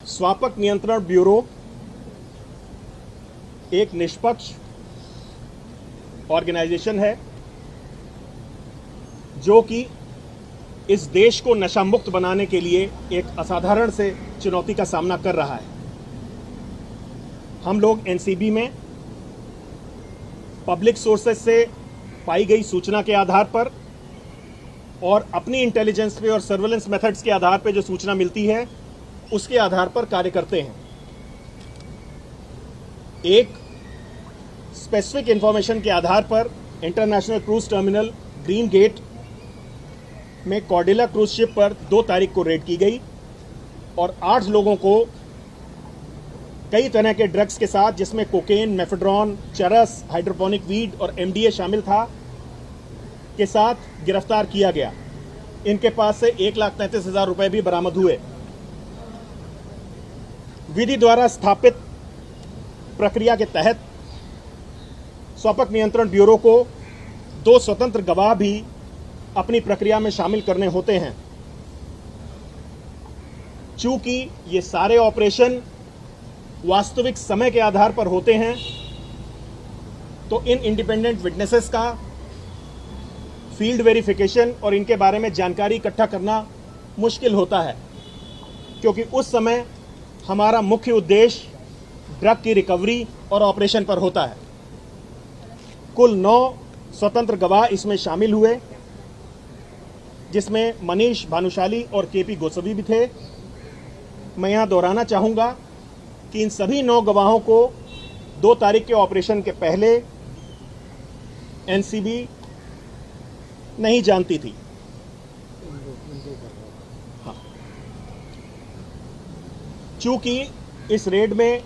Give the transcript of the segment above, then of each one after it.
स्वापक नियंत्रण ब्यूरो एक निष्पक्ष ऑर्गेनाइजेशन है जो कि इस देश को नशा मुक्त बनाने के लिए एक असाधारण से चुनौती का सामना कर रहा है। हम लोग एनसीबी में पब्लिक सोर्सेस से पाई गई सूचना के आधार पर और अपनी इंटेलिजेंस पे और सर्वेलेंस मेथड्स के आधार पर जो सूचना मिलती है उसके आधार पर कार्य करते हैं। एक स्पेसिफिक इंफॉर्मेशन के आधार पर international cruise terminal green gate में कॉर्डेला क्रूज शिप पर 2 तारीख को रेड की गई और 8 लोगों को कई तरह के ड्रग्स के साथ, जिसमें कोकेन, मेफेड्रॉन, चरस, हाइड्रोपोनिक वीड और एमडीए शामिल था, के साथ गिरफ्तार किया गया। इनके पास से 1,33,000 रुपए भी बरामद हुए। विधि द्वारा स्थापित प्रक्रिया के तहत स्वापक नियंत्रण ब्यूरो को 2 स्वतंत्र गवाह भी अपनी प्रक्रिया में शामिल करने होते हैं। चूंकि ये सारे ऑपरेशन वास्तविक समय के आधार पर होते हैं, तो इन इंडिपेंडेंट विटनेसेस का फील्ड वेरिफिकेशन और इनके बारे में जानकारी इकट्ठा करना मुश्किल होता है, क्योंकि उस समय हमारा मुख्य उद्देश्य ड्रग की रिकवरी और ऑपरेशन पर होता है। कुल 9 स्वतंत्र गवाह इसमें शामिल हुए, जिसमें मनीष भानुशाली और केपी गोस्वामी भी थे। मैं यहां दोहराना चाहूंगा कि इन सभी 9 गवाहों को 2 तारीख के ऑपरेशन के पहले एनसीबी नहीं जानती थी। हाँ, चूंकि इस रेड में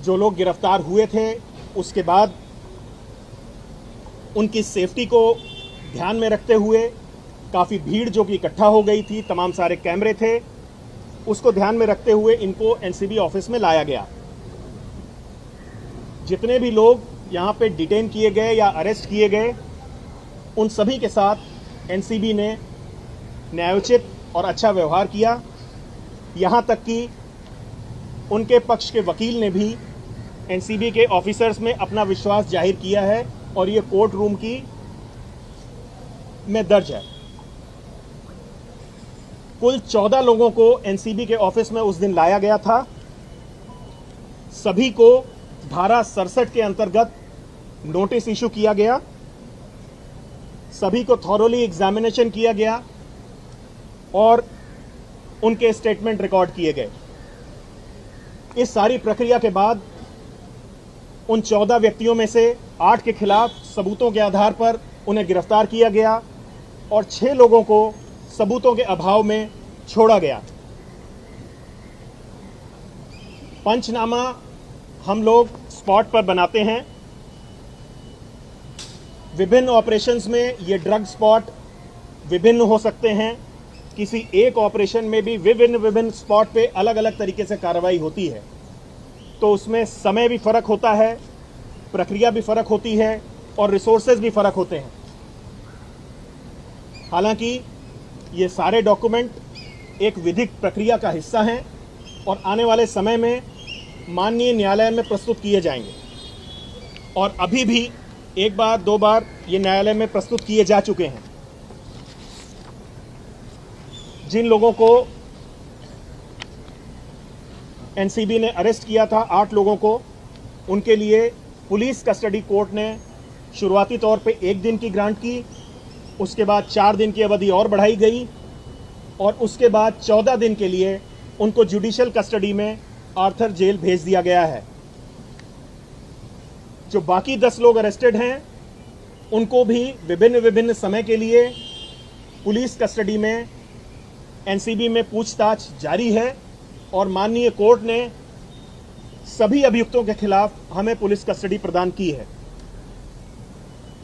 जो लोग गिरफ्तार हुए थे, उसके बाद उनकी सेफ्टी को ध्यान में रखते हुए काफ़ी भीड़ जो कि इकट्ठा हो गई थी, तमाम सारे कैमरे थे, उसको ध्यान में रखते हुए इनको एनसीबी ऑफिस में लाया गया। जितने भी लोग यहाँ पे डिटेन किए गए या अरेस्ट किए गए, उन सभी के साथ एनसीबी ने न्यायोचित और अच्छा व्यवहार किया। यहाँ तक कि उनके पक्ष के वकील ने भी एनसीबी के ऑफिसर्स में अपना विश्वास जाहिर किया है और ये कोर्ट रूम की में दर्ज है। कुल 14 लोगों को एनसीबी के ऑफिस में उस दिन लाया गया था। सभी को धारा 67 के अंतर्गत नोटिस इशू किया गया। सभी को थॉरोली एग्जामिनेशन किया गया और उनके स्टेटमेंट रिकॉर्ड किए गए। इस सारी प्रक्रिया के बाद उन 14 व्यक्तियों में से 8 के खिलाफ सबूतों के आधार पर उन्हें गिरफ्तार किया गया और 6 लोगों को सबूतों के अभाव में छोड़ा गया। पंचनामा हम लोग स्पॉट पर बनाते हैं। विभिन्न ऑपरेशंस में ये ड्रग स्पॉट विभिन्न हो सकते हैं। किसी एक ऑपरेशन में भी विभिन्न स्पॉट पे अलग अलग तरीके से कार्रवाई होती है, तो उसमें समय भी फर्क होता है, प्रक्रिया भी फर्क होती है और रिसोर्सेज भी फर्क होते हैं। हालांकि ये सारे डॉक्यूमेंट एक विधिक प्रक्रिया का हिस्सा हैं और आने वाले समय में माननीय न्यायालय में प्रस्तुत किए जाएंगे और अभी भी 1 बार 2 बार ये न्यायालय में प्रस्तुत किए जा चुके हैं। जिन लोगों को एनसीबी ने अरेस्ट किया था, 8 लोगों को, उनके लिए पुलिस कस्टडी कोर्ट ने शुरुआती तौर पे 1 दिन की ग्रांट की। उसके बाद 4 दिन की अवधि और बढ़ाई गई और उसके बाद 14 दिन के लिए उनको जुडिशियल कस्टडी में आर्थर जेल भेज दिया गया है। जो बाकी 10 लोग अरेस्टेड हैं, उनको भी विभिन्न समय के लिए पुलिस कस्टडी में एनसीबी में पूछताछ जारी है और माननीय कोर्ट ने सभी अभियुक्तों के खिलाफ हमें पुलिस कस्टडी प्रदान की है।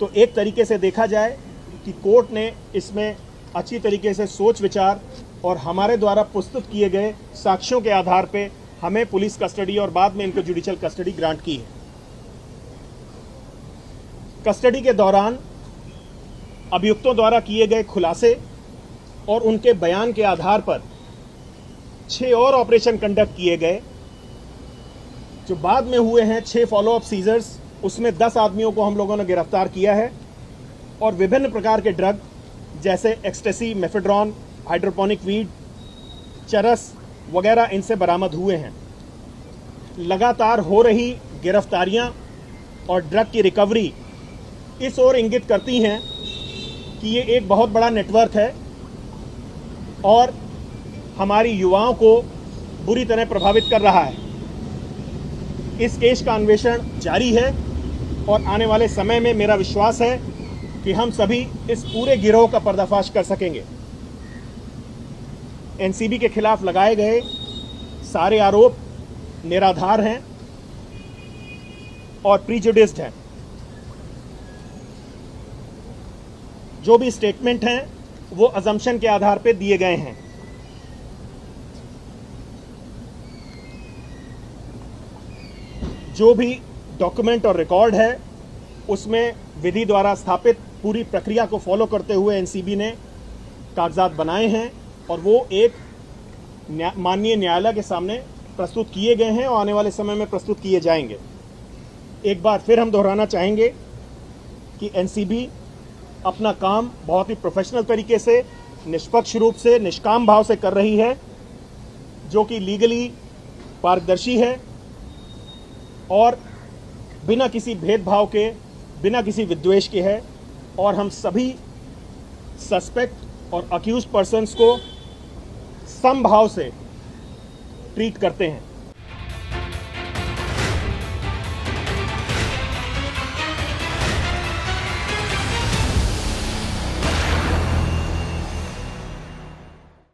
तो एक तरीके से देखा जाए कि कोर्ट ने इसमें अच्छी तरीके से सोच विचार और हमारे द्वारा प्रस्तुत किए गए साक्ष्यों के आधार पे हमें पुलिस कस्टडी और बाद में इनको जुडिशियल कस्टडी ग्रांट की है। कस्टडी के दौरान अभियुक्तों द्वारा किए गए खुलासे और उनके बयान के आधार पर 6 और ऑपरेशन कंडक्ट किए गए। जो बाद में हुए हैं 6 फॉलोअप सीजर्स, उसमें 10 आदमियों को हम लोगों ने गिरफ्तार किया है और विभिन्न प्रकार के ड्रग जैसे एक्सटेसी, मेफेड्रॉन, हाइड्रोपोनिक वीड, चरस वगैरह इनसे बरामद हुए हैं। लगातार हो रही गिरफ्तारियां और ड्रग की रिकवरी इस ओर इंगित करती हैं कि ये एक बहुत बड़ा नेटवर्क है और हमारी युवाओं को बुरी तरह प्रभावित कर रहा है। इस केस का अन्वेषण जारी है और आने वाले समय में मेरा विश्वास है कि हम सभी इस पूरे गिरोह का पर्दाफाश कर सकेंगे। एनसीबी के खिलाफ लगाए गए सारे आरोप निराधार हैं और प्रीजुडिस्ड हैं। जो भी स्टेटमेंट हैं वो अजम्पशन के आधार पर दिए गए हैं। जो भी डॉक्यूमेंट और रिकॉर्ड है उसमें विधि द्वारा स्थापित पूरी प्रक्रिया को फॉलो करते हुए एनसीबी ने कागजात बनाए हैं और वो एक माननीय न्यायालय के सामने प्रस्तुत किए गए हैं और आने वाले समय में प्रस्तुत किए जाएंगे। एक बार फिर हम दोहराना चाहेंगे कि एनसीबी अपना काम बहुत ही प्रोफेशनल तरीके से, निष्पक्ष रूप से, निष्काम भाव से कर रही है, जो कि लीगली पारदर्शी है और बिना किसी भेदभाव के, बिना किसी विद्वेष के है और हम सभी सस्पेक्ट और अक्यूज्ड पर्सन्स को समभाव से ट्रीट करते हैं।